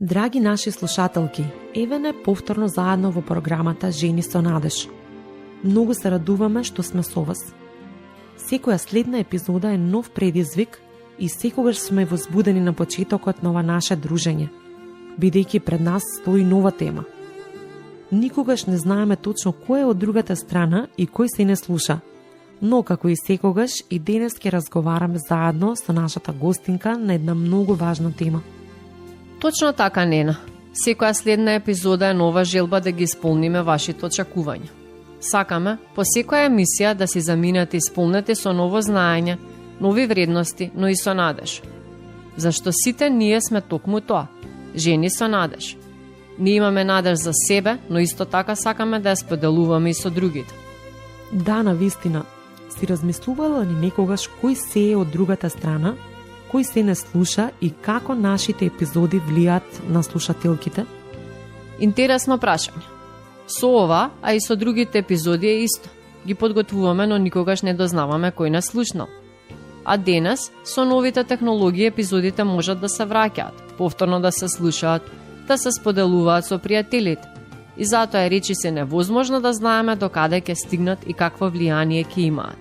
Драги наши слушателки, еве не повторно заедно во програмата Жени со надеж. Многу се радуваме што сме со вас. Секоја следна епизода е нов предизвик и секогаш сме возбудени на почетокот на ова наше дружење, бидејќи пред нас стои нова тема. Никогаш не знаеме точно кој е од другата страна и кој се не слуша, но како и секогаш и денес ќе разговараме заедно со нашата гостинка на една многу важна тема. Точно така, Нена. Секоја следна епизода е нова желба да ги исполниме вашите очекувања. Сакаме по секоја емисија да се заминете исполнете со ново знаење, нови вредности, но и со надеж. Зашто сите ние сме токму тоа, жени со надеж. Ние имаме надеж за себе, но исто така сакаме да ја споделуваме и со другите. Да, навистина, си размислувала ли некогаш кој се е од другата страна, кој се не слуша и како нашите епизоди влијаат на слушателките? Интересно прашање. Со ова, а и со другите епизоди е исто. Ги подготвуваме, но никогаш не дознаваме кој не слушнал. А денес, со новите технологии, епизодите можат да се враќаат, повторно да се слушаат, да се споделуваат со пријателите. И затоа е речиси невозможно да знаеме докаде ќе стигнат и какво влијание ќе имаат.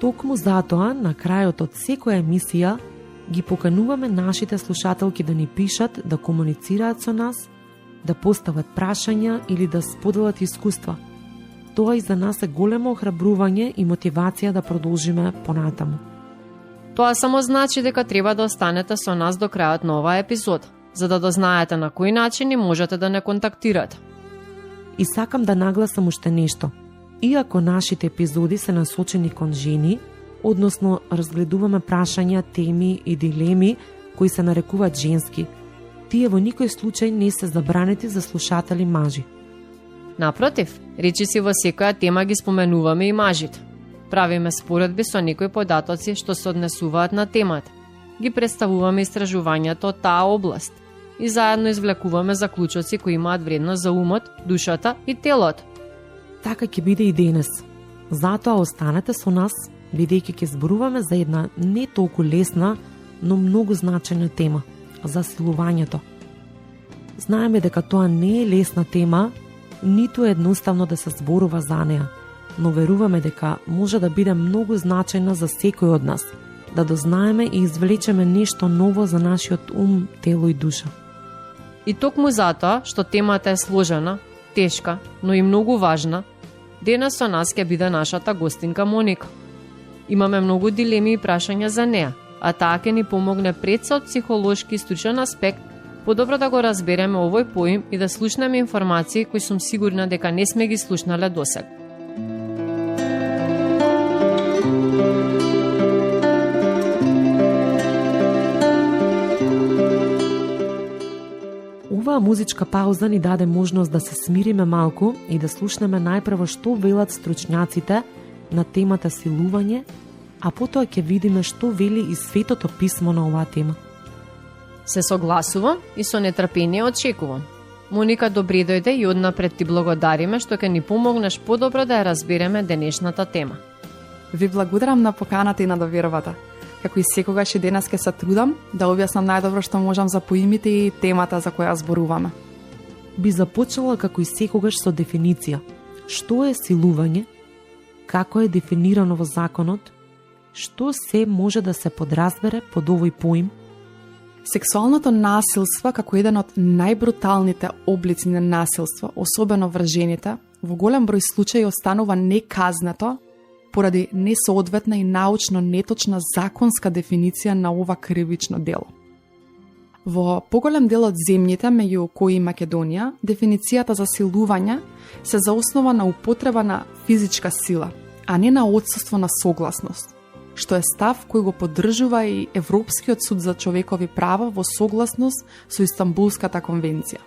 Токму затоа, на крајот од секоја емисија, ги покануваме нашите слушателки да ни пишат, да комуницираат со нас, да постават прашања или да споделат искуства. Тоа и за нас е големо охрабрување и мотивација да продолжиме понатаму. Тоа само значи дека треба да останете со нас до крајот на оваа епизода, за да дознаете на кој начин можете да не контактирате. И сакам да нагласам уште нешто. Иако нашите епизоди се насочени кон жени, односно разгледуваме прашања, теми и дилеми кои се нарекуваат женски, тие во никој случај не се забранети за слушатели мажи. Напротив, речиси во секоја тема ги споменуваме и мажите. Правиме споредби со некои податоци што се однесуваат на темата. Ги представуваме истражувањата од таа област и заедно извлекуваме заклучоци кои имаат вредност за умот, душата и телото. Така ќе биде и денес. Затоа останете со нас, бидејќи ќе зборуваме за една не толку лесна, но многу значајна тема – засилувањето. Знаеме дека тоа не е лесна тема, ниту е едноставно да се зборува за неа, но веруваме дека може да биде многу значајна за секој од нас, да дознаеме и извлечеме нешто ново за нашиот ум, тело и душа. И токму затоа, што темата е сложена, тешка, но и многу важна, денес со нас ќе биде нашата гостинка Моника. Имаме многу дилеми и прашања за неа, а таа ќе ни помогне пред се од психолошки и стручен аспект, подобро да го разбереме овој поим и да слушнеме информации кои сум сигурна дека не сме ги слушнале досега. Оваа музичка пауза ни даде можност да се смириме малку и да слушнеме најпрво што велат стручњаците на темата силување, а потоа ќе видиме што вели и Светото писмо на оваа тема. Се согласувам и со нетрпение очекувам. Моника, добре дојде и однапред ти благодариме што ќе ни помогнеш подобро да ја разбереме денешната тема. Ви благодарам на поканата и на довербата. Како и секогаш и денес ќе се трудам да објаснам најдобро што можам за поимите и темата за која зборуваме. Би започнала како и секогаш со дефиниција. Што е силување? Како е дефинирано во законот? Што се може да се подразбере под овој поим? Сексуалното насилство како еден од најбруталните облици на насилство, особено врз жените, во голем број случаи останува неказнато поради несоодветна и научно неточна законска дефиниција на ова кривично дело. Во поголем дел од земјите, меѓу кои Македонија, дефиницијата за силување се заоснова на употреба на физичка сила, а не на отсуство на согласност, што е став кој го поддржува и Европскиот суд за човекови права во согласност со Истанбулската конвенција.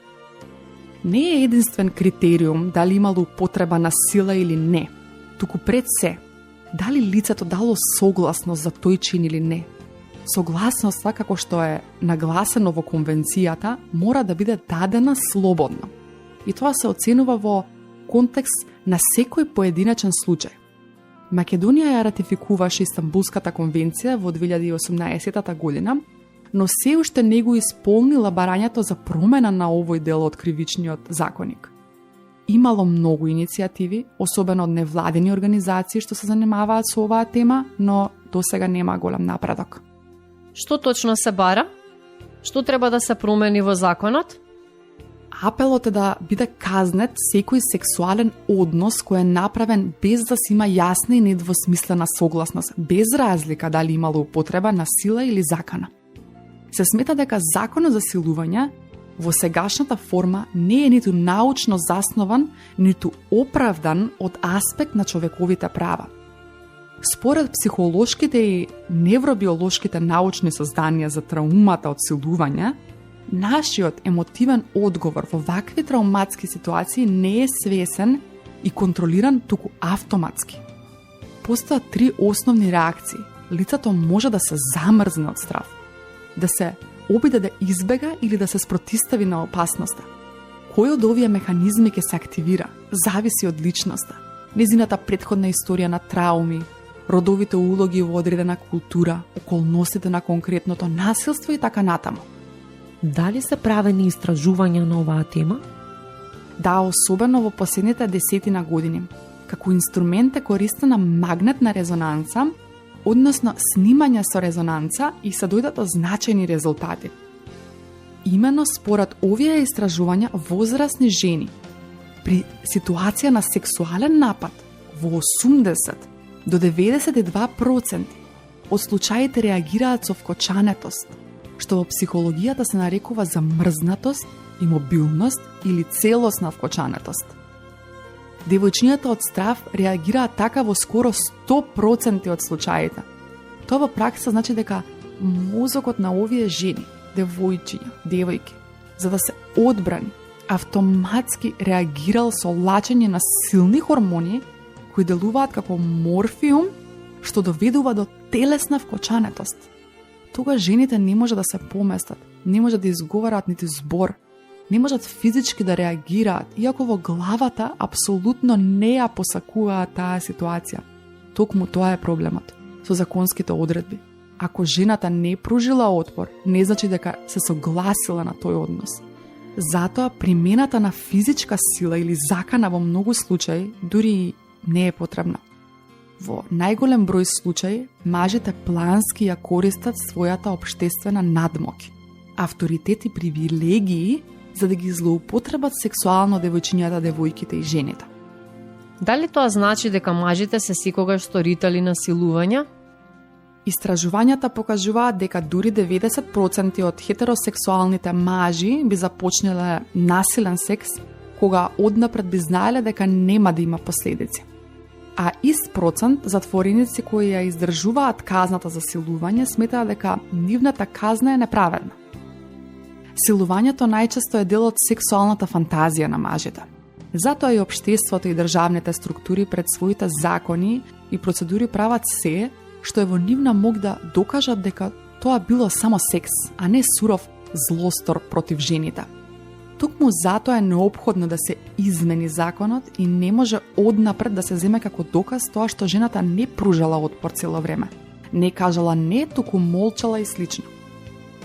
Не е единствен критериум дали имало употреба на сила или не, туку пред се, дали лицето дало согласност за тој чин или не. Согласноста, како што е нагласено во конвенцијата, мора да биде дадена слободно. И тоа се оценува во контекст на секој поединечен случај. Македонија ја ратификуваше Истанбулската конвенција во 2018 година, но се уште не го исполнила барањето за промена на овој дел од кривичниот законник. Имало многу иницијативи, особено од невладени организации што се занимаваат со оваа тема, но досега нема голем напредок. Што точно се бара? Што треба да се промени во законот? Апелот е да биде казнет секој сексуален однос кој е направен без да се има јасна и недвосмислена согласност, без разлика дали имало употреба на сила или закана. Се смета дека законот за силување во сегашната форма не е ниту научно заснован, ниту оправдан од аспект на човековите права. Според психолошките и невробиолошките научни созданија за траумата од силување, нашиот емотивен одговор во вакви трауматски ситуации не е свесен и контролиран, туку автоматски. Постојат 3 основни реакции. Лицето може да се замрзне од страв, да се обиде да избега или да се спротистави на опасноста. Кој од овие механизми ќе се активира, зависи од личноста, незината претходна историја на трауми, родовите улоги во одредена култура, околностите на конкретното насилство и така натаму. Дали се правени истражувања на оваа тема? Да, особено во последните 10 години. Како инструмент е користена магнетна резонанца, односно снимање со резонанца, и се дојдат до значајни резултати. Имено според овие истражувања, возрастни жени при ситуација на сексуален напад во 80 до 92% од случаите реагираат со вкочанетост, што во психологијата се нарекува замрзнатост, имобилност или целосна вкочанетост. Девојчињата од страв реагираат така во скоро 100% од случаите. Тоа во пракса значи дека мозокот на овие жени, девојчиња, девојки, за да се одбрани, автоматски реагирал со лачење на силни хормони кои делуваат како морфиум, што доведува до телесна вкочанетост. Тога жените не може да се поместат, не може да изговарат нити збор, не можат физички да реагираат, иако во главата апсолутно не ја посакуваат таа ситуација. Токму тоа е проблемот со законските одредби. Ако жената не пружила отпор, не значи дека се согласила на тој однос. Затоа примената на физичка сила или закана во многу случаи дури не е потребна. Во најголем број случаи, мажите плански ја користат својата општествена надмоќ, авторитет и привилегии за да ги злоупотребат сексуално девојчињата, девојките и жените. Дали тоа значи дека мажите се секогаш сторители на силувања? Истражувањата покажуваат дека дури 90% од хетеросексуалните мажи би започнале насилен секс кога однапред би знаеле дека нема да има последици. А ист процент затвореници кои ја издржуваат казната за силување сметаат дека нивната казна е неправедна. Силувањето најчесто е дел од сексуалната фантазија на мажите. Затоа и општеството и државните структури пред своите закони и процедури прават се што е во нивна мог да докажат дека тоа било само секс, а не суров злостор против жените. Токму затоа е неопходно да се измени законот и не може однапред да се земе како доказ тоа што жената не пружала отпор цело време. Не кажала не, туку молчала и слично.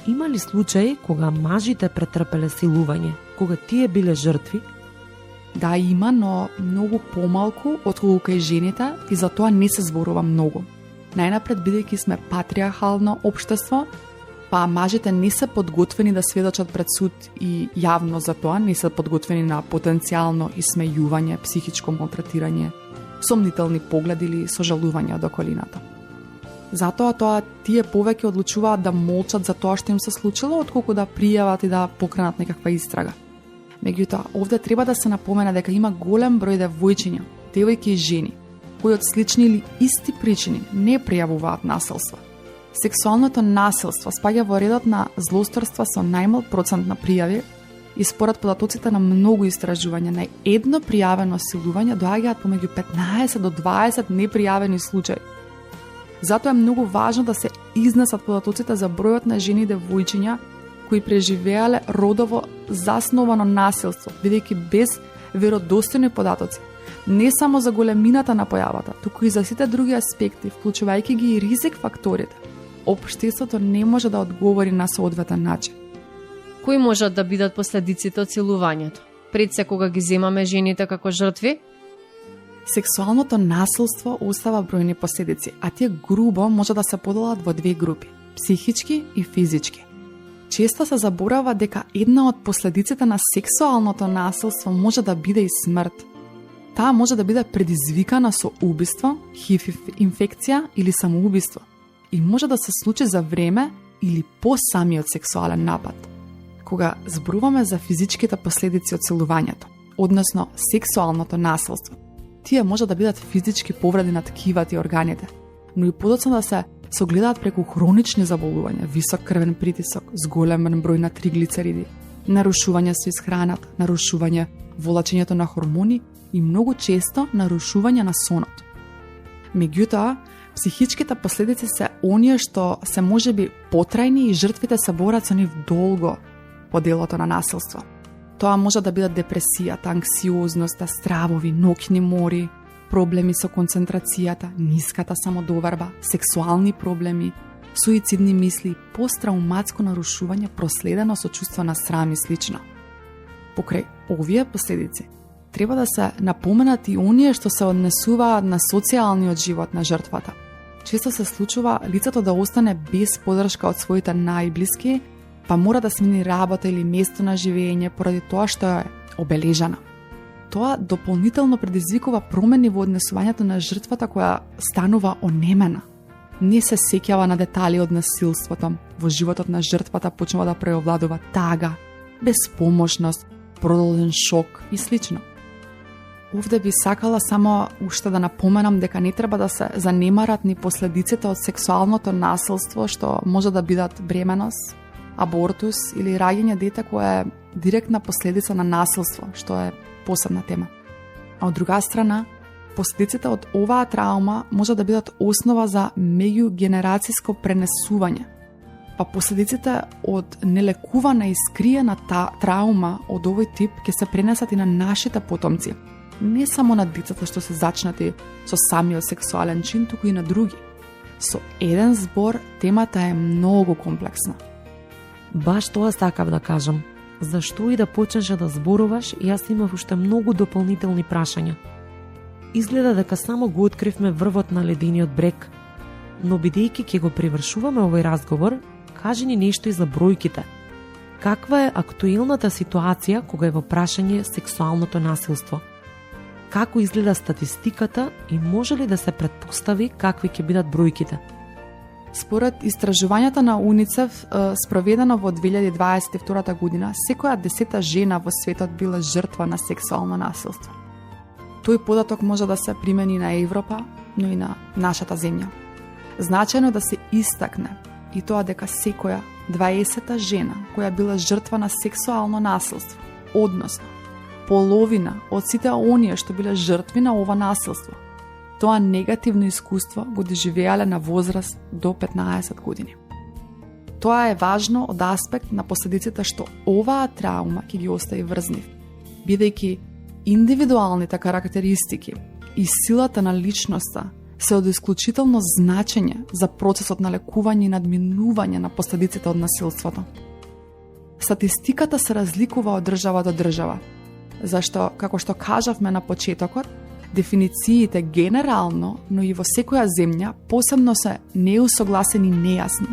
Има ли случаи кога мажите претрпеле силување, кога тие биле жртви? Да, има, но многу помалку отколку кај жените и за тоа не се зборува многу. Најнапред, бидејќи сме патриархално општество, па мажите не се подготвени да сведочат пред суд и јавно за тоа, не се подготвени на потенцијално исмејување, психичко малтретирање, сомнителни погледи или сожалување од околината. Затоа тие повеќе одлучуваат да молчат за тоа што им се случило, отколку да пријават и да покренат некаква истрага. Меѓутоа, овде треба да се напомена дека има голем број девојчиња, девојки и жени, кои од слични или исти причини не пријавуваат насилство. Сексуалното насилство спаѓа во редот на злосторства со најмал процент на пријави и според податоците на многу истражувања на едно пријавено силување доаѓаат помеѓу 15 до 20 непријавени случаи. Затоа е многу важно да се изнесат податоците за бројот на жени и девојчиња кои преживеале родово засновано насилство, бидејќи без веродостојни податоци, не само за големината на појавата, туку и за сите други аспекти, вклучувајќи ги и ризик факторите, општеството не може да одговори на соодветен начин. Кои можат да бидат последиците од силувањето? Пред се кога ги земаме жените како жртви? Сексуалното насилство остава бројни последици, а тие грубо може да се поделат во две групи – психички и физички. Често се заборава дека една од последиците на сексуалното насилство може да биде и смрт. Таа може да биде предизвикана со убиство, ХИВ инфекција или самоубиство и може да се случи за време или по самиот сексуален напад. Кога зборуваме за физичките последици од силувањето, односно сексуалното насилство, тие може да бидат физички повреди на ткивата и органите, но и подоцна да се огледаат преку хронични заболувања, висок крвен притисок, зголемен број на триглицериди, нарушување со исхраната, нарушување волачењето на хормони и многу често нарушување на сонот. Меѓутоа, психичките последици се оние што се можеби потрајни и жртвите се борат со нив долго по делото на насилство. Тоа може да бидат депресијата, анксиозноста, стравови, ноќни мори, проблеми со концентрацијата, ниската самодоверба, сексуални проблеми, суицидни мисли, посттрауматско нарушување проследено со чувство на срам и слично. Покрај овие последици, треба да се напоменат и оние што се однесуваат на социјалниот живот на жртвата. Често се случува лицето да остане без поддршка од своите најблиски, па мора да смени работа или место на живење поради тоа што е обележана. Тоа дополнително предизвикува промени во однесувањето на жртвата која станува онемена. Не се сеќава на детали од насилството, во животот на жртвата почнува да преовладува тага, безпомошност, продолжен шок и слично. Овде би сакала само уште да напоменам дека не треба да се занемарат ни последиците од сексуалното насилство што може да бидат бременост, абортус или раѓање дете кое е директна последица на насилство, што е посебна тема. А од друга страна, последиците од оваа траума може да бидат основа за меѓугенерацијско пренесување. Па последиците од нелекувана и скриена траума од овој тип ќе се пренесат и на нашите потомци. Не само на децата што се зачнати со самиот сексуален чин, туку и на други. Со еден збор, темата е многу комплексна. Баш тоа сакав да кажам. Зашто и да почнеше да зборуваш, јас имав уште многу дополнителни прашања. Изгледа дека само го откривме врвот на ледениот брег, но бидејќи ќе го привршуваме овој разговор, кажи ни нешто и за бројките. Каква е актуелната ситуација кога е во прашање сексуалното насилство? Како изгледа статистиката и може ли да се претпостави какви ќе бидат бројките? Според истражувањата на УНИЦЕФ, спроведено во 2022 година, секоја 10-та жена во светот била жртва на сексуално насилство. Тој податок може да се примени на Европа, но и на нашата земја. Значајно да се истакне и тоа дека секоја 20-та жена која била жртва на сексуално насилство, односно половина од сите оние што биле жртви на ова насилство, тоа негативно искуство го доживеале на возраст до 15 години. Тоа е важно од аспект на последиците што оваа траума ќе ги остави врз нив, бидејќи индивидуалните карактеристики и силата на личноста се од исклучително значење за процесот на лекување и надминување на последиците од насилството. Статистиката се разликува од држава до држава, зашто, како што кажавме на почетокот, дефинициите генерално, но и во секоја земја посебно се неусогласени и нејасни.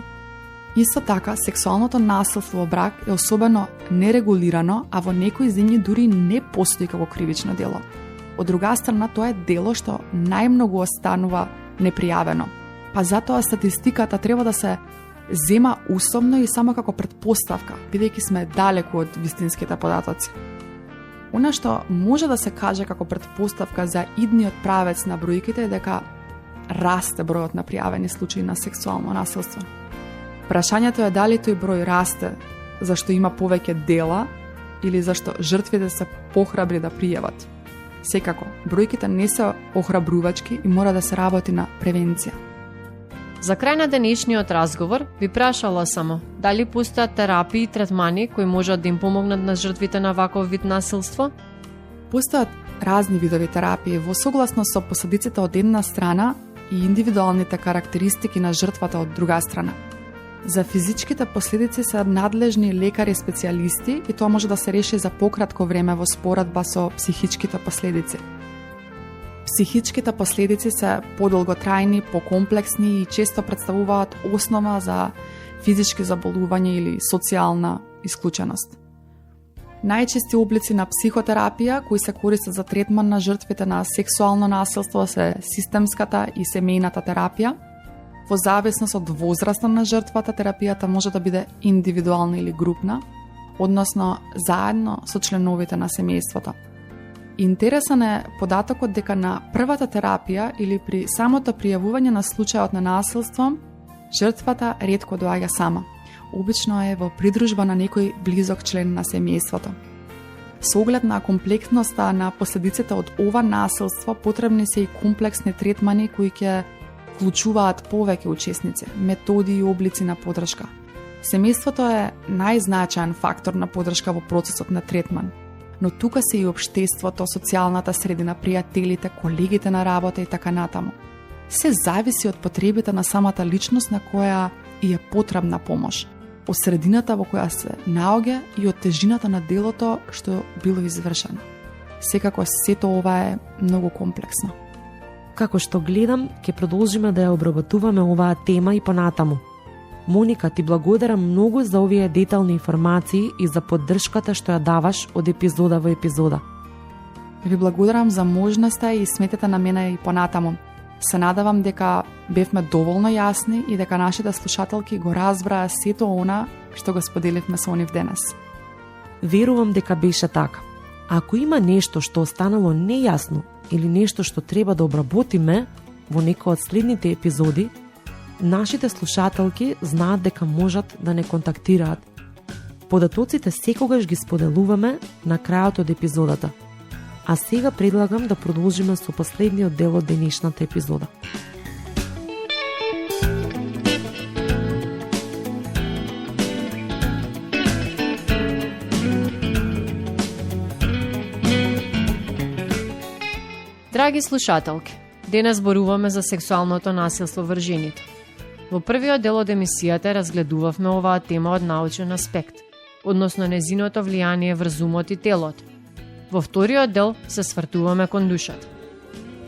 Исто така, сексуалното насилство во брак е особено нерегулирано, а во некои земји дури не постои како кривично дело. Од друга страна, тоа е дело што најмногу останува непријавено, па затоа статистиката треба да се зема условно и само како претпоставка, бидејќи сме далеку од вистинските податоци. Она што може да се каже како претпоставка за идниот правец на бројките е дека расте бројот на пријавени случаи на сексуално насилство. Прашањето е дали тој број расте зашто има повеќе дела или зашто жртвите се похрабри да пријават. Секако, бројките не се охрабрувачки и мора да се работи на превенција. За крај на денешниот разговор ви прашала само дали постојат терапии и третмани кои можат да им помогнат на жртвите на ваков вид насилство? Постојат разни видови терапии во согласно со последиците од една страна и индивидуалните карактеристики на жртвата од друга страна. За физичките последици се надлежни лекари специјалисти и тоа може да се реши за пократко време во споредба со психичките последици. Психичките последици се подолготрајни, покомплексни и често представуваат основа за физички заболувања или социјална исклученост. Најчести облици на психотерапија кои се користат за третман на жртвите на сексуално насилство се системската и семејната терапија. Во зависност од возраста на жртвата, терапијата може да биде индивидуална или групна, односно заедно со членовите на семејството. Интересен е податокот дека на првата терапија или при самото пријавување на случајот на насилство, жртвата ретко доаѓа сама. Обично е во придружба на некој близок член на семејството. Со оглед на комплексноста на последиците од ова насилство, потребни се и комплексни третмани кои ќе вклучуваат повеќе учесници, методи и облици на поддршка. Семејството е најзначаен фактор на поддршка во процесот на третман, но тука се и општеството, социјалната средина, пријателите, колегите на работа и така натаму. Се зависи од потребите на самата личност на која и е потребна помош, од средината во која се наоѓа и од тежината на делото што било извршено. Секако сето ова е многу комплексно. Како што гледам, ќе продолжиме да ја обработуваме оваа тема и понатаму. Моника, ти благодарам многу за овие детални информации и за поддршката што ја даваш од епизода во епизода. Ви благодарам за можноста и сметете на мене и понатаму. Се надавам дека бевме доволно јасни и дека нашите слушателки го разбраа сето она што го споделивме со нив денес. Верувам дека беше така. Ако има нешто што останало нејасно или нешто што треба да обработиме во некој од следните епизоди, нашите слушателки знаат дека можат да не контактираат. Податоците секогаш ги споделуваме на крајот од епизодата. А сега предлагам да продолжиме со последниот дел од денешната епизода. Драги слушателки, денес зборуваме за сексуалното насилство врз жените. Во првиот дел од емисијата разгледувавме оваа тема од научен аспект, односно незиното влијание врз умот и телото. Во вториот дел се свртуваме кон душата.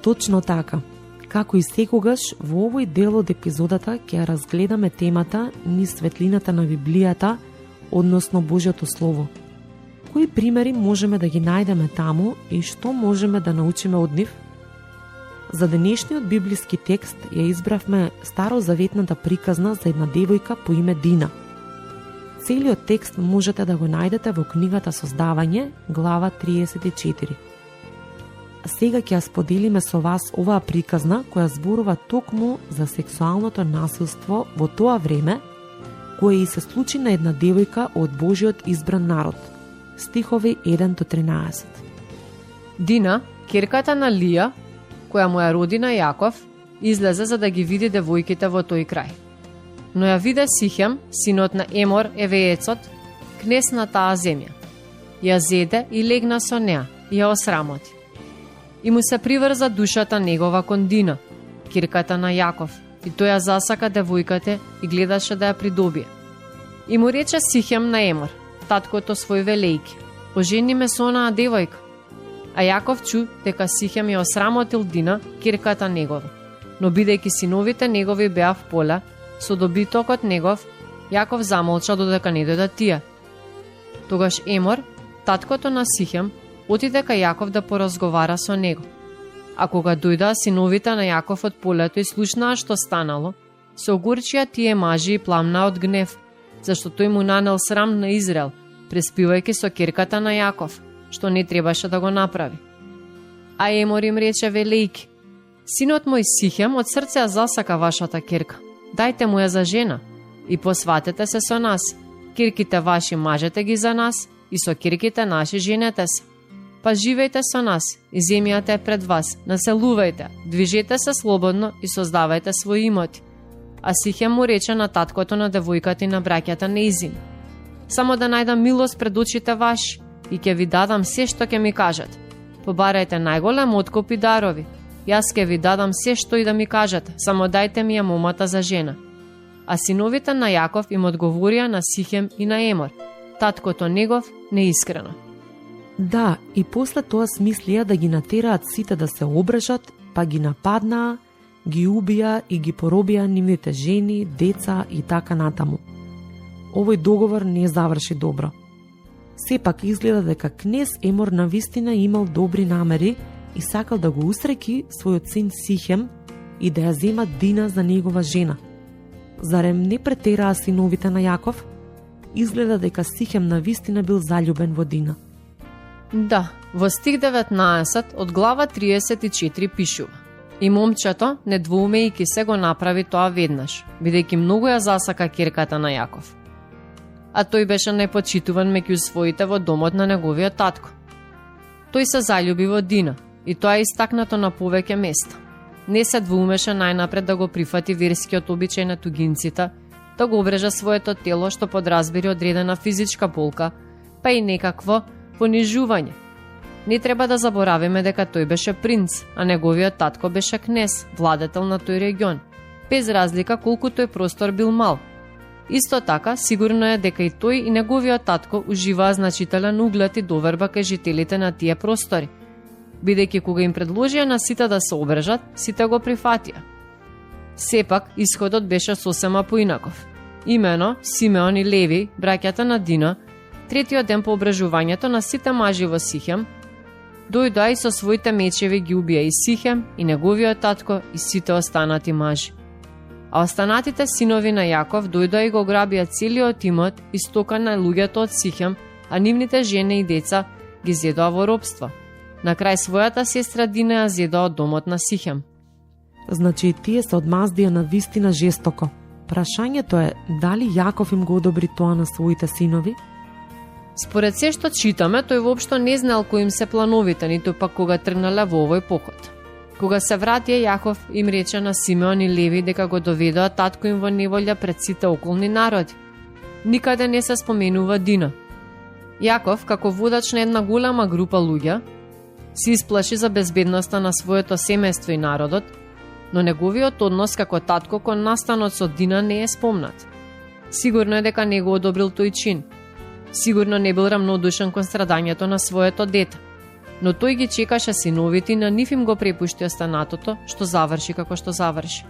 Точно така. Како и секогаш, во овој дел од епизодата ќе ја разгледаме темата низ светлината на Библијата, односно Божјото Слово. Кои примери можеме да ги најдеме таму и што можеме да научиме од нив? За денешниот библиски текст ја избравме старозаветната приказна за една девојка по име Дина. Целиот текст можете да го најдете во книгата Создавање, глава 34. Сега ќе ја споделиме со вас оваа приказна која зборува токму за сексуалното насилство во тоа време, кое и се случи на една девојка од Божиот избран народ. Стихови 1-13. Дина, ќерката на Лија, која му ја роди на Јаков, излезе за да ги види девојките во тој крај. Но ја виде Сихем, синот на Емор Евеецот, кнез на таа земја. Ја зеде и легна со неа и ја осрамоти. И му се приврза душата негова кон Дина, ќерката на Јаков, и тој ја засака девојката и гледаше да ја придобие. И му рече Сихем на Емор, таткото свој велејки: ожени ме со онаа девојка. А Јаков чу дека Сихем ја осрамотил Дина, ќерката негова, но бидејќи синовите негови беа в поле, со добитокот негов, Јаков замолча додека не дојдат тие. Тогаш Емор, таткото на Сихем, отиде кај Јаков да поразговара со него. А кога дојдаа синовите на Јаков од полето и слушнаа што станало, се огорчија тие мажи и пламнаа од гнев, зашто тој му нанел срам на Израел, преспивајќи со ќерката на Јаков, што не требаше да го направи. А Емор им рече велејки: синот мој Сихем од срце ја засака вашата ќерка, дајте му ја за жена и посватете се со нас, ќерките ваши мажете ги за нас и со ќерките наши женете се. Па живејте со нас и земјата е пред вас, населувајте, движете се слободно и создавајте своји имоти. А Сихем му рече на таткото на девојката и на браќата неизини: само да најдам милост пред очите ваши и ќе ви дадам се што ќе ми кажат. Побарајте најголем откуп и дарови. Јас ке ви дадам се што и да ми кажете, само дајте ми ја момата за жена. А синовите на Јаков им одговорија на Сихем и на Емор, таткото негов неискрено. Да, и после тоа смислија да ги натераат сите да се обрежат, па ги нападнаа, ги убија и ги поробија нивните жени, деца и така натаму. Овој договор не заврши добро. Сепак изгледа дека кнез Емор навистина имал добри намери и сакал да го усреки својот син Сихем и да ја зема Дина за негова жена. Зарем не претераа синовите на Јаков? Изгледа дека Сихем навистина бил заљубен во Дина. Да, во стих 19 од глава 34 пишува: И момчето, недвоумејќи се, го направи тоа веднаш, бидејќи многу ја засака ќерката на Јаков. А тој беше најпочитуван меѓу своите во домот на неговиот татко. Тој се заљуби во Дина, и тоа е истакнато на повеќе места. Не се двоумеше најнапред да го прифати верскиот обичај на тугинците, да го обрежа своето тело што подразбери одредена физичка болка, па и некакво понижување. Не треба да заборавиме дека тој беше принц, а неговиот татко беше кнез, владетел на тој регион, без разлика колку тој простор бил мал. Исто така, сигурно е дека и тој и неговиот татко уживаа значителен углед и доверба кај жителите на тие простори, бидејќи кога им предложија на сите да се обрежат, сите го прифатија. Сепак, исходот беше сосема поинаков. Имено, Симеон и Леви, браќата на Дина, третиот ден по обрежувањето на сите мажи во Сихем, дојдоа и со своите мечеви ги убија и Сихем, и неговиот татко, и сите останати мажи. А останатите синови на Јаков дојдоа и го грабија целиот имот и стока на луѓето од Сихем, а нивните жени и деца ги зедоа во робство. На крај својата сестра Дина ја зедоа од домот на Сихем. Значи, тие се одмаздија на вистина жестоко. Прашањето е, дали Јаков им го одобри тоа на своите синови? Според се што читаме, тој воопшто не знаел кои им се плановите, ниту пак кога тргнале во овој поход. Кога се вратија, Јаков им рече на Симеон и Леви дека го доведоа татко им во неволја пред сите околни народи. Никаде не се споменува Дина. Јаков, како водач на една голема група луѓе, се исплаши за безбедноста на своето семејство и народот, но неговиот однос како татко кон настанот со Дина не е спомнат. Сигурно е дека не го одобрил тој чин. Сигурно не бил рамнодушен кон страдањето на своето дете, но тој ги чекаше синовите и на нив им го препушти останатото, што заврши како што заврши.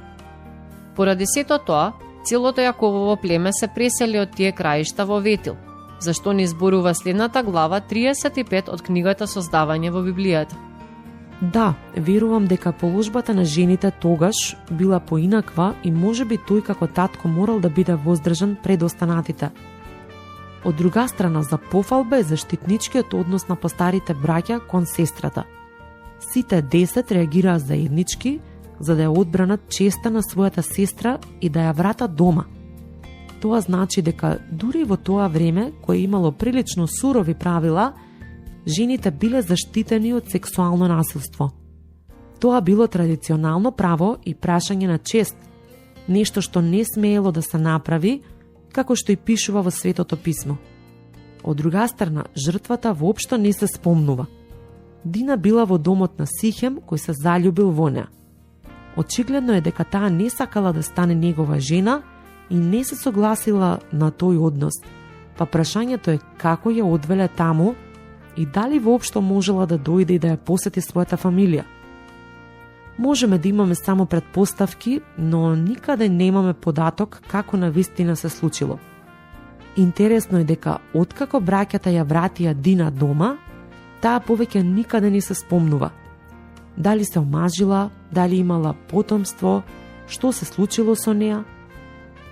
Поради сето тоа, целото Јаковово племе се пресели од тие краишта во Ветил, зашто ни зборува следната глава 35 од книгата Создавање во Библијата. Да, верувам дека положбата на жените тогаш била поинаква и можеби тој како татко морал да биде воздржан пред останатите. Од друга страна, за пофалба е заштитничкиот однос на постарите браќа кон сестрата. Сите 10 реагираа заеднички, за да ја одбранат честа на својата сестра и да ја вратат дома. Тоа значи дека дури во тоа време, кое имало прилично сурови правила, жените биле заштитени од сексуално насилство. Тоа било традиционално право и прашање на чест, нешто што не смеело да се направи, како што и пишува во Светото писмо. Од друга страна, жртвата воопшто не се спомнува. Дина била во домот на Сихем, кој се заљубил во неа. Очигледно е дека таа не сакала да стане негова жена и не се согласила на тој однос, па прашањето е како ја одвеле таму и дали воопшто можела да дојде и да ја посети својата фамилија. Можеме да имаме само предпоставки, но никаде немаме податок како навистина се случило. Интересно е дека откако браќата ја вратија Дина дома, таа повеќе никаде не се спомнува. Дали се омажила, дали имала потомство, што се случило со неа?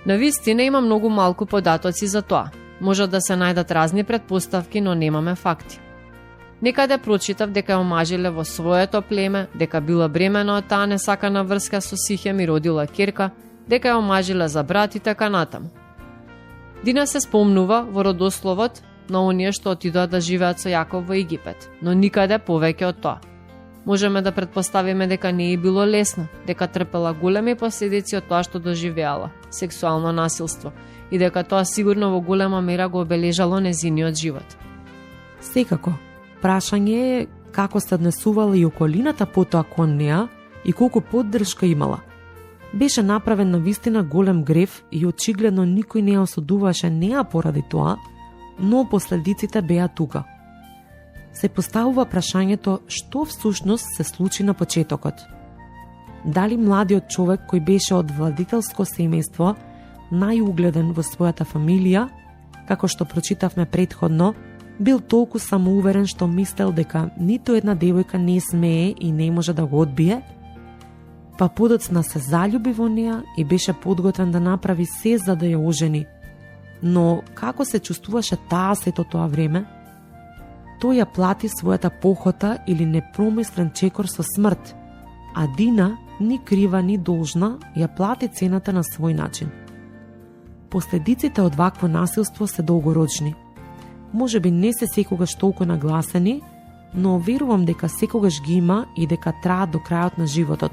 Навистина има многу малку податоци за тоа. Може да се најдат разни предпоставки, но немаме факти. Некаде прочитав дека ја омажиле во своето племе, дека била бремена од таа несакана врска со Сихем и родила ќерка, дека ја омажиле за брат и така натаму. Дина се спомнува во родословот на оние што отидоа да живеат со Јаков во Египет, но никаде повеќе од тоа. Можеме да предпоставиме дека не е било лесно, дека трпела големи последици од тоа што доживеала, сексуално насилство, и дека тоа сигурно во голема мера го обележало незиниот живот. Секако, прашање е како се однесувала и околината потоа кон неа и колку поддршка имала. Беше направен на вистина голем грев и очигледно никој не ја осудуваше неа поради тоа, но последиците беа тука. Се поставува прашањето што всушност се случи на почетокот. Дали младиот човек кој беше од владителско семејство, најугледен во својата фамилија, како што прочитавме предходно, бил толку самоуверен што мислел дека ниту една девојка не смее и не може да го одбие, па подоцна се заљуби во неа и беше подготвен да направи се за да ја ожени. Но како се чувствуваше таа сето тоа време? Тој ја плати својата похота или непромислен чекор со смрт, а Дина, ни крива ни должна, ја плати цената на свој начин. Последиците од вакво насилство се долгорочни. Може би не се секогаш толку нагласени, но верувам дека секогаш ги има и дека траат до крајот на животот.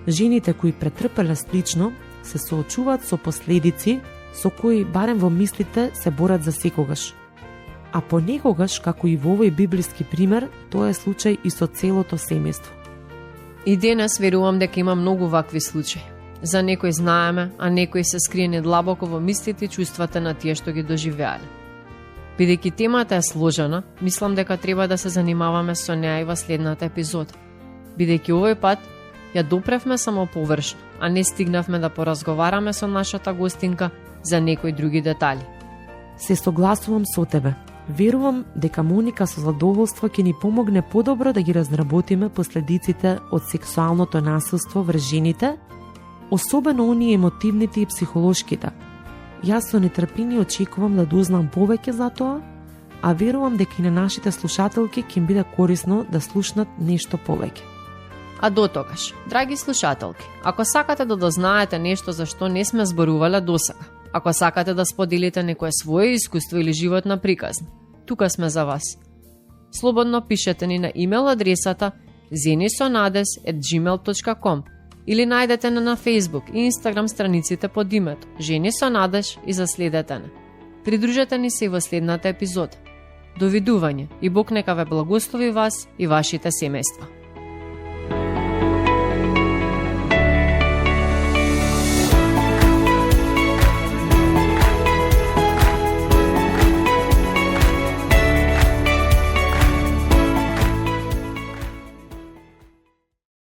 Жените кои претрпеле слично се соочуваат со последици со кои барем во мислите се борат за секогаш. А понекогаш, како и во овој библиски пример, тоа е случај и со целото семејство. И денес верувам дека има многу вакви случаи. За некои знаеме, а некои се скриени длабоко во мислите и чувствата на тие што ги доживеале. Бидејќи темата е сложена, мислам дека треба да се занимаваме со неа и во следната епизода. Бидејќи овој пат ја допревме само површно, а не стигнавме да поразговараме со нашата гостинка за некои други детали. Се согласувам со тебе. Верувам дека Моника со задоволство ќе ни помогне подобро да ги разработиме последиците од сексуалното насилство врз жените, особено оние емотивните и психолошките. Јас со нетрпение очекувам да дознам повеќе за тоа, а верувам дека и на нашите слушателки ќе им биде корисно да слушнат нешто повеќе. А до тогаш, драги слушателки, ако сакате да дознаете нешто за што не сме зборувале досега, ако сакате да споделите некое свое искуство или животна приказна, тука сме за вас. Слободно пишете ни на имейл адресата zenisonades@gmail.com или најдете на Facebook и Instagram страниците под името Жени со надеж и заследете не. Придружете ни се и во следната епизода. Довидување и Бог нека ве благослови вас и вашите семејства.